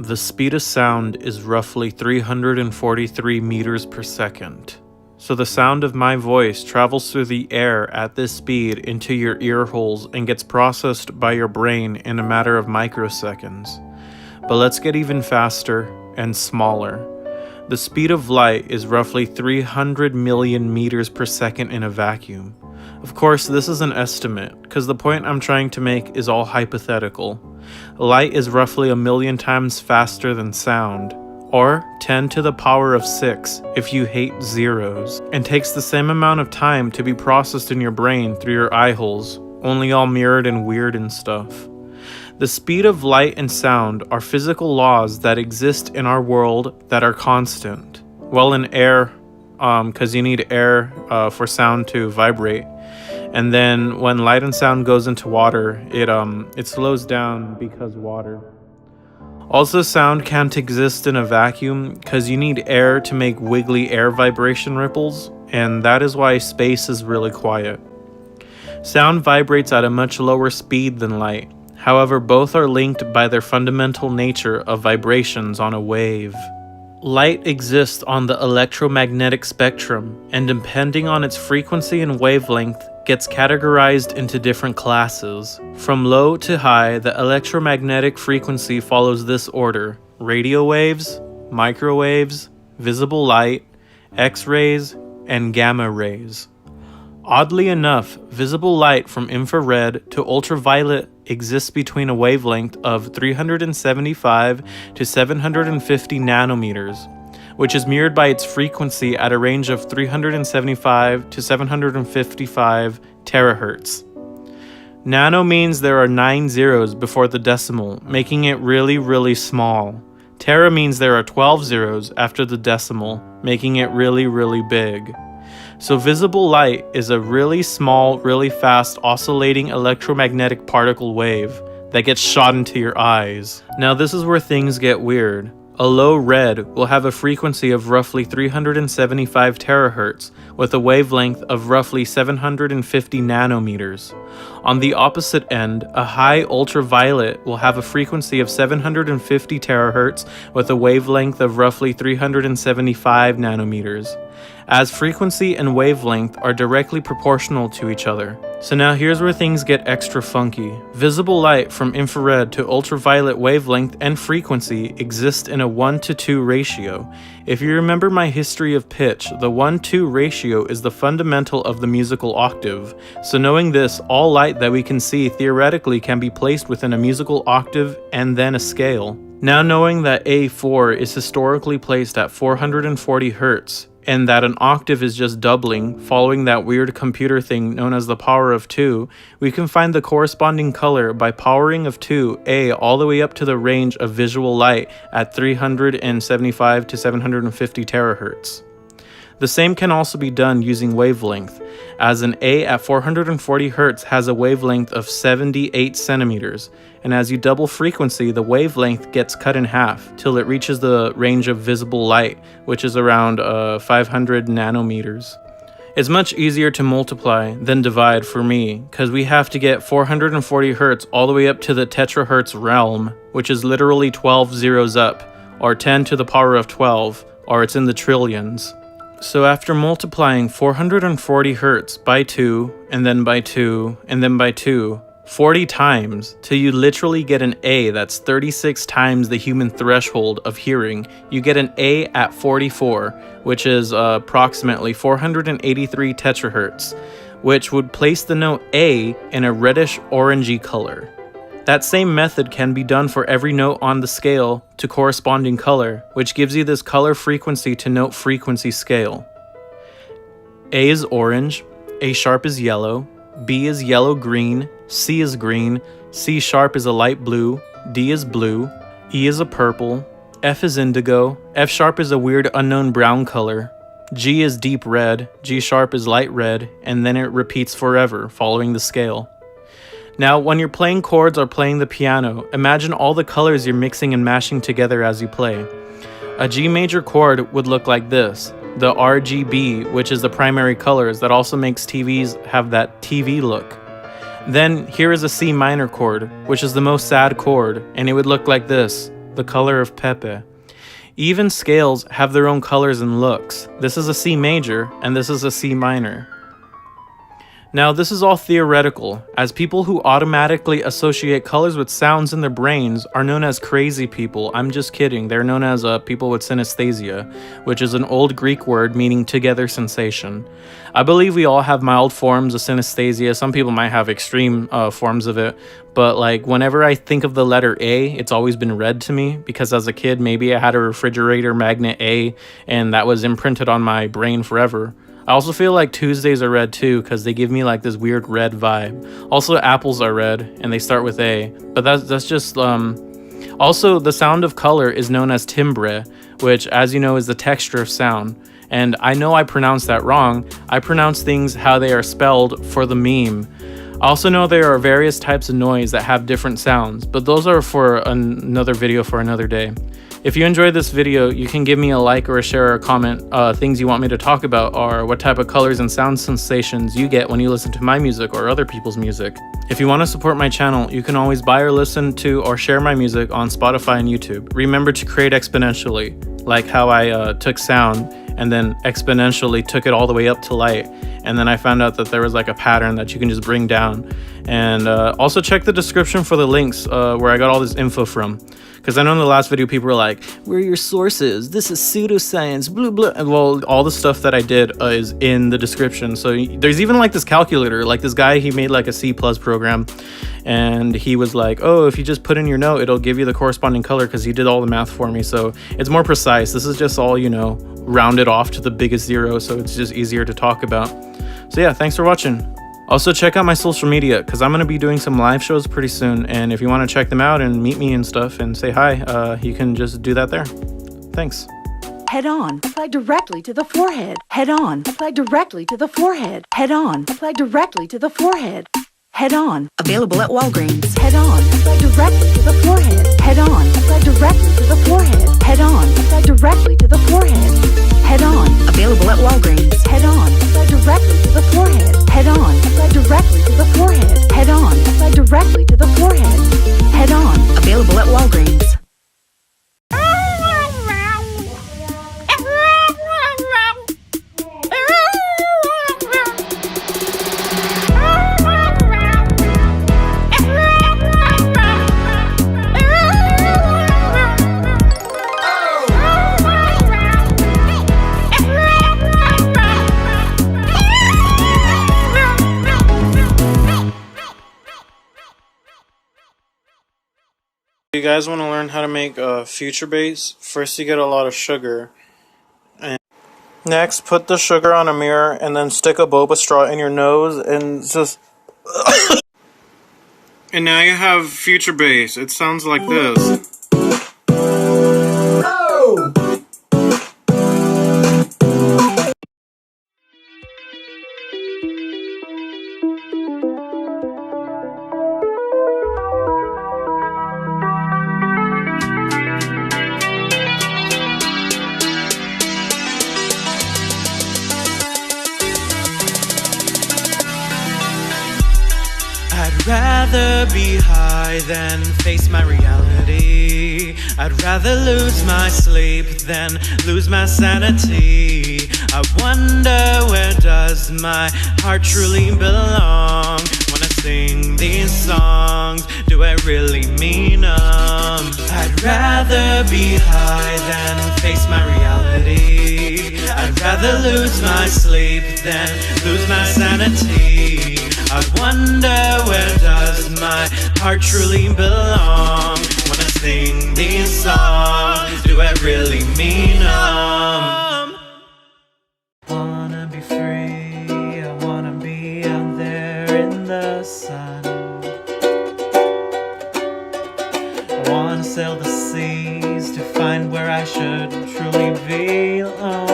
The speed of sound is roughly 343 meters per second. So the sound of my voice travels through the air at this speed into your ear holes and gets processed by your brain in a matter of microseconds. But let's get even faster and smaller. The speed of light is roughly 300 million meters per second in a vacuum. Of course, this is an estimate, because the point I'm trying to make is all hypothetical. Light is roughly 1,000,000 times faster than sound, or 10 to the power of 6 if you hate zeros, and takes the same amount of time to be processed in your brain through your eye holes, only all mirrored and weird and stuff. The speed of light and sound are physical laws that exist in our world that are constant. Well, in air, because you need air for sound to vibrate. And then when light and sound goes into water, it slows down because water. Also, sound can't exist in a vacuum because you need air to make wiggly air vibration ripples, and that is why space is really quiet. Sound vibrates at a much lower speed than light. However, both are linked by their fundamental nature of vibrations on a wave. Light exists on the electromagnetic spectrum, and depending on its frequency and wavelength, gets categorized into different classes. From low to high, the electromagnetic frequency follows this order: radio waves, microwaves, visible light, X-rays, and gamma rays. Oddly enough, visible light from infrared to ultraviolet exists between a wavelength of 375 to 750 nanometers, which is mirrored by its frequency at a range of 375 to 755 terahertz. Nano means there are 9 zeros before the decimal, making it really small. Tera means there are 12 zeros after the decimal, making it really big. So visible light is a really small, really fast oscillating electromagnetic particle wave that gets shot into your eyes. Now this is where things get weird. A low red will have a frequency of roughly 375 terahertz with a wavelength of roughly 750 nanometers. On the opposite end, a high ultraviolet will have a frequency of 750 terahertz with a wavelength of roughly 375 nanometers, as frequency and wavelength are directly proportional to each other. So now here's where things get extra funky. Visible light from infrared to ultraviolet wavelength and frequency exist in a 1:2 ratio. If you remember my history of pitch, the 1:2 ratio is the fundamental of the musical octave. So knowing this, all light that we can see theoretically can be placed within a musical octave and then a scale. Now knowing that A4 is historically placed at 440 Hz, and that an octave is just doubling, following that weird computer thing known as the power of 2, we can find the corresponding color by powering of 2, A, all the way up to the range of visual light at 375 to 750 terahertz. The same can also be done using wavelength, as an A at 440 Hz has a wavelength of 78 centimeters, and as you double frequency, the wavelength gets cut in half till it reaches the range of visible light, which is around 500 nanometers. It's much easier to multiply than divide for me, because we have to get 440 Hz all the way up to the tetrahertz realm, which is literally 12 zeros up, or 10 to the power of 12, or it's in the trillions. So after multiplying 440 Hz by 2, and then by 2, and then by 2, 40 times, till you literally get an A that's 36 times the human threshold of hearing, you get an A at 44, which is approximately 483 tetrahertz, which would place the note A in a reddish-orangey color. That same method can be done for every note on the scale to corresponding color, which gives you this color frequency to note frequency scale. A is orange, A sharp is yellow, B is yellow-green, C is green, C sharp is a light blue, D is blue, E is a purple, F is indigo, F sharp is a weird unknown brown color, G is deep red, G sharp is light red, and then it repeats forever, following the scale. Now, when you're playing chords or playing the piano, imagine all the colors you're mixing and mashing together as you play. A G major chord would look like this, the RGB, which is the primary colors that also makes TVs have that TV look. Then here is a C minor chord, which is the most sad chord, and it would look like this, the color of Pepe. Even scales have their own colors and looks. This is a C major, and this is a C minor. Now, this is all theoretical, as people who automatically associate colors with sounds in their brains are known as crazy people. I'm just kidding. They're known as people with synesthesia, which is an old Greek word meaning together sensation. I believe we all have mild forms of synesthesia. Some people might have extreme forms of it, but like whenever I think of the letter A, it's always been red to me, because as a kid, maybe I had a refrigerator magnet A, and that was imprinted on my brain forever. I also feel like Tuesdays are red too, because they give me like this weird red vibe. Also, apples are red, and they start with A. But that's just, Also, the sound of color is known as timbre, which, as you know, is the texture of sound. And I know I pronounced that wrong. I pronounce things how they are spelled for the meme. I also know there are various types of noise that have different sounds, but those are for another video for another day. If you enjoyed this video, you can give me a like or a share or a comment, things you want me to talk about, or what type of colors and sound sensations you get when you listen to my music or other people's music. If you want to support my channel, you can always buy or listen to or share my music on Spotify and YouTube. Remember to create exponentially, like how I took sound and then exponentially took it all the way up to light. And then I found out that there was like a pattern that you can just bring down. And also check the description for the links where I got all this info from. Because I know in the last video people were like, where are your sources? This is pseudoscience, blah, blah. Well, all the stuff that I did is in the description. So there's even like this calculator, like this guy, he made like a C+ program. And he was like, oh, if you just put in your note, it'll give you the corresponding color, because he did all the math for me. So it's more precise. This is just all, you know, rounded off to the biggest zero. So it's just easier to talk about. So yeah, thanks for watching. Also, check out my social media, because I'm going to be doing some live shows pretty soon, and if you want to check them out and meet me and stuff and say hi, you can just do that there. Thanks. Head on, apply directly to the forehead. Head on, apply directly to the forehead. Head on, apply directly to the forehead. Head on, available at Walgreens. Head on, apply directly to the forehead. Head on, apply directly to the forehead. Head on, apply directly to the forehead. Head on, available at Walgreens. Head on, apply directly to the forehead. Head on, apply directly to the forehead. Head on, apply directly to the forehead. Head on, available at Walgreens. You guys want to learn how to make future bass? First you get a lot of sugar. And next, put the sugar on a mirror and then stick a boba straw in your nose and just... And now you have future bass. It sounds like this. I'd rather be high than face my reality. I'd rather lose my sleep than lose my sanity. I wonder, where does my heart truly belong? When I sing these songs, do I really mean them? I'd rather be high than face my reality. I'd rather lose my sleep than lose my sanity. I wonder, where does my heart truly belong? When I sing these songs, do I really mean them? Wanna be free, I wanna be out there in the sun. I wanna sail the seas to find where I should truly belong.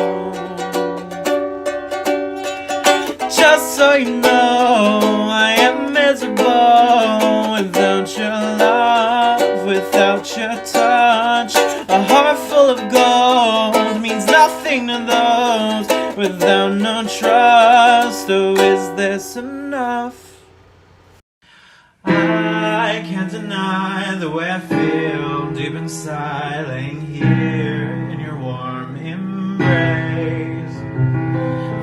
Just so you know, I am miserable without your love, without your touch. A heart full of gold means nothing to those without no trust. Oh, is this enough? I can't deny the way I feel. Do deep inside, laying here in your warm embrace.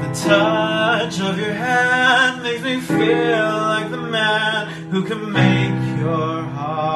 The touch of your hand makes me feel like the man who can make your heart